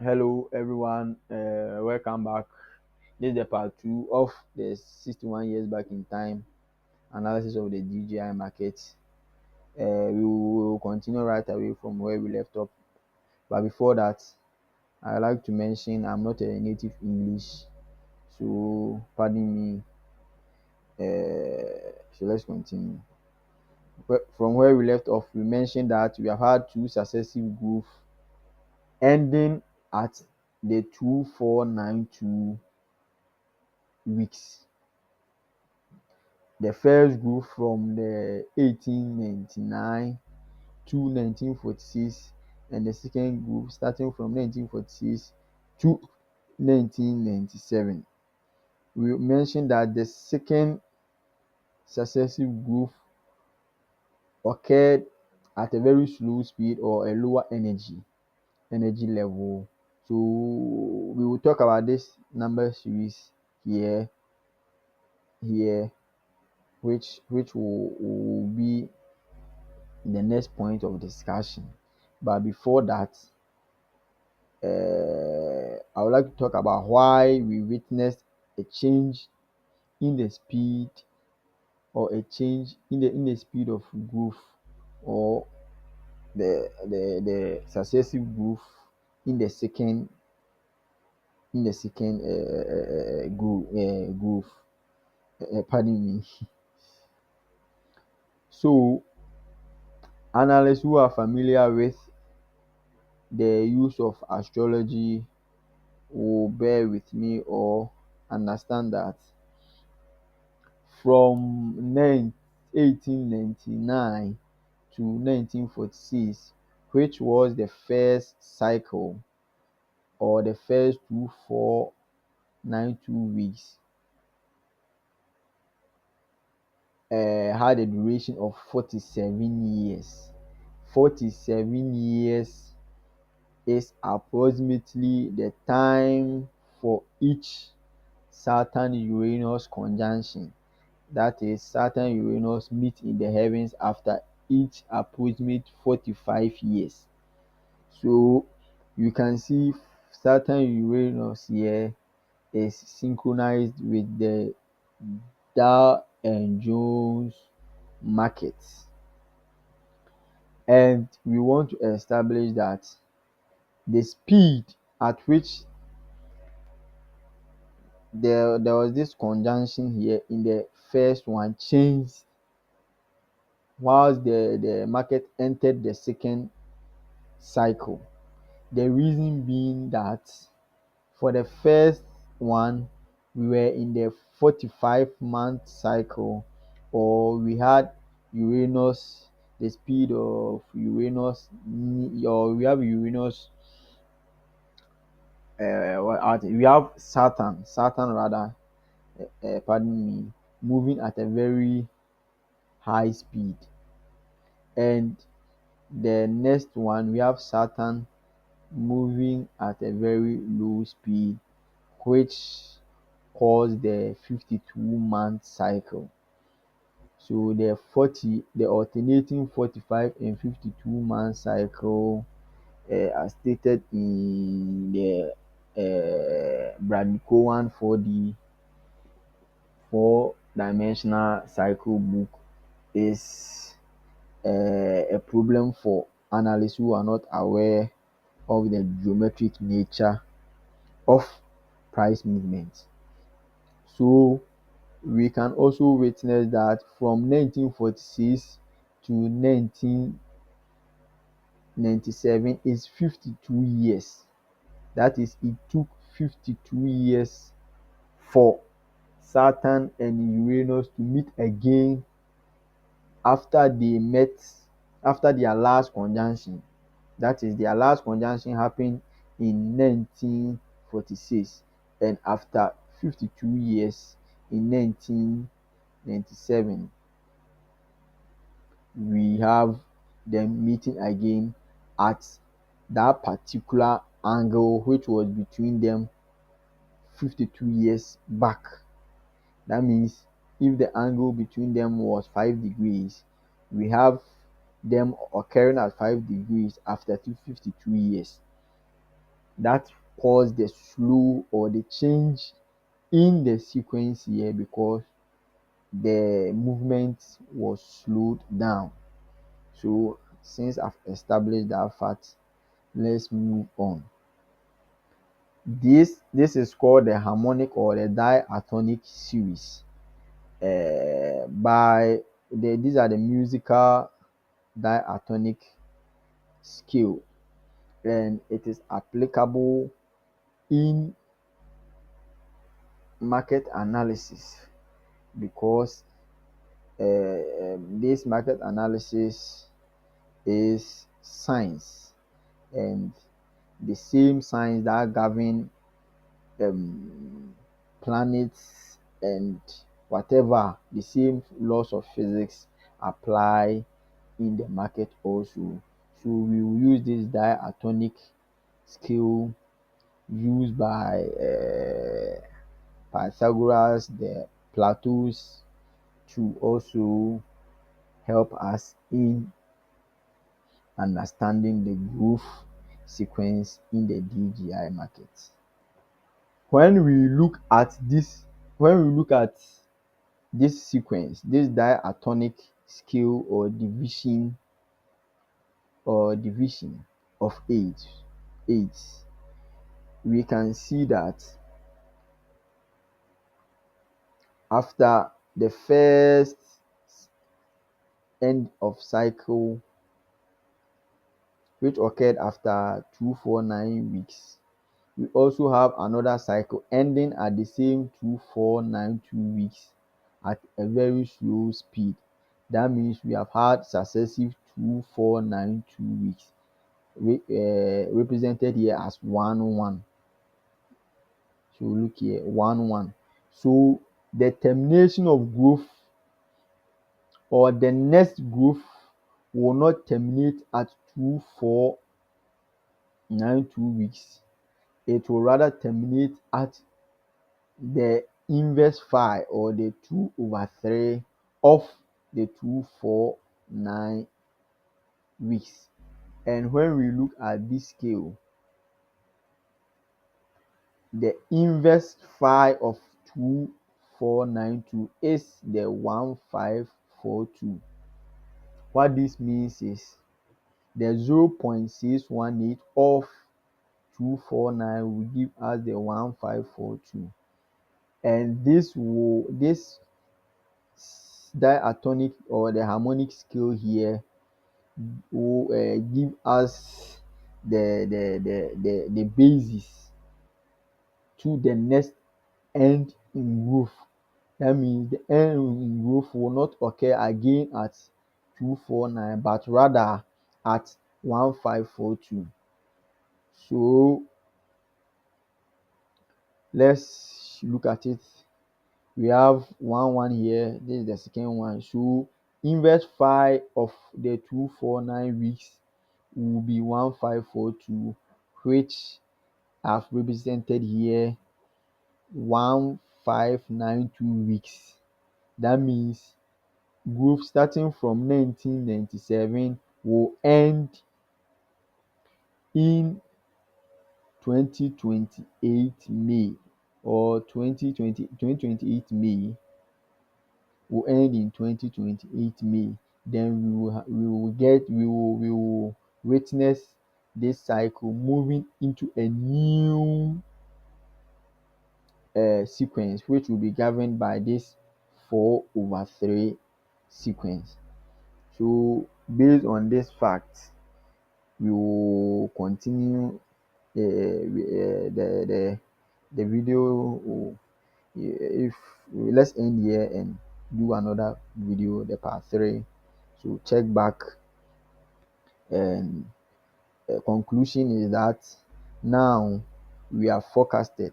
Hello, everyone. Welcome back. This is the part two of the 61 years back in time analysis of the DJI market. We will continue right away from where we left off. But before that, I like to mention I'm not a native English, so pardon me. So let's continue. From where we left off, we mentioned that we have had two successive growth ending at the 2492 weeks. The first grew from the 1899 to 1946, and the second group starting from 1946 to 1997. We mentioned that the second successive group occurred at a very slow speed or a lower energy level. So we will talk about this number series here, which will be the next point of discussion. But before that, I would like to talk about why we witnessed a change in the speed or a change in the speed of growth or the successive growth in the second growth. Pardon me. So analysts who are familiar with the use of astrology will bear with me or understand that from 1899 to 1946, which was the first cycle or the first 2492 weeks, had a duration of 47 years. 47 years is approximately the time for each Saturn Uranus conjunction. That is, Saturn Uranus meet in the heavens after each approximate 45 years. So you can see Saturn Uranus here is synchronized with the Dow and Jones markets. And we want to establish that the speed at which there was this conjunction here in the first one changed whilst the market entered the second cycle. The reason being that for the first one, we were in the 45-month cycle, or we had Uranus, the speed of Uranus, or we have Uranus, we have Saturn rather, pardon me, moving at a very high speed. And the next one, we have Saturn moving at a very low speed, which caused the 52-month cycle. So the alternating 45 and 52-month cycle, as stated in the Brad Cohen 4D four-dimensional cycle book, is a problem for analysts who are not aware of the geometric nature of price movements. So we can also witness that from 1946 to 1997 is 52 years. That is, it took 52 years for Saturn and Uranus to meet again after their last conjunction. That is, their last conjunction happened in 1946, and after 52 years in 1997, we have them meeting again at that particular angle which was between them 52 years back. That means if the angle between them was 5 degrees, we have them occurring at 5 degrees after 52 years. that caused the slow or the change in the sequence here, because the movement was slowed down. So since I've established that fact, let's move on. This is called the harmonic or the diatonic series. These are the musical diatonic scale, and it is applicable in market analysis, because this market analysis is science, and the same science that govern planets and whatever, the same laws of physics apply in the market also. So we will use this diatonic scale used by Pythagoras, the Platos, to also help us in understanding the growth sequence in the DGI market. When we look at this sequence, this diatonic scale or division of age, we can see that after the first end of cycle, which occurred after 249 weeks, we also have another cycle ending at the same 2492 weeks at a very slow speed. That means we have had successive 2492 weeks, represented here as 1 1. So look here, 1 1. So the termination of growth, or the next growth, will not terminate at 2492 weeks. It will rather terminate at the inverse phi, or the 2/3 of the 249 weeks. And when we look at this scale, the inverse phi of 2492 is the 1542. What this means is the 0.618 of 249 will give us the 1542, and this diatonic or the harmonic scale here will give us the basis to the next end in growth. That means the end in growth will not occur again at 249, but rather at 1542. So let's look at it. We have 1 1 here. This is the second one. So inverse phi of the 249 weeks will be 1542, which I've represented here 1592 weeks. That means growth starting from 1997 will end in 2028 May, or 2028 May will end in 2028 May. Then we will witness this cycle moving into a new sequence, which will be governed by this 4/3 sequence. So based on this fact, we will continue the video. If let's end here and do another video, the part 3. So check back, and conclusion is that now we are forecasted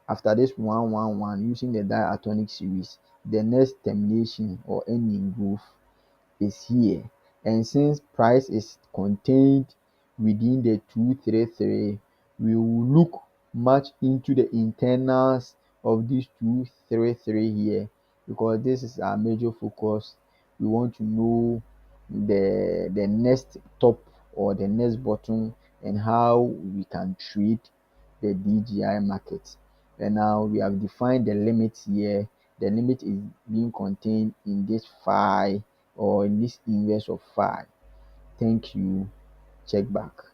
after this 1 1 1 using the diatonic series, the next termination or ending growth is here. And since price is contained within the 233, we will look much into the internals of this 233 here, because this is our major focus. We want to know the next top or the next bottom, and how we can trade the DGI market. And now we have defined the limit here. The limit is being contained in this phi or in this inverse of phi. Thank you. Check back.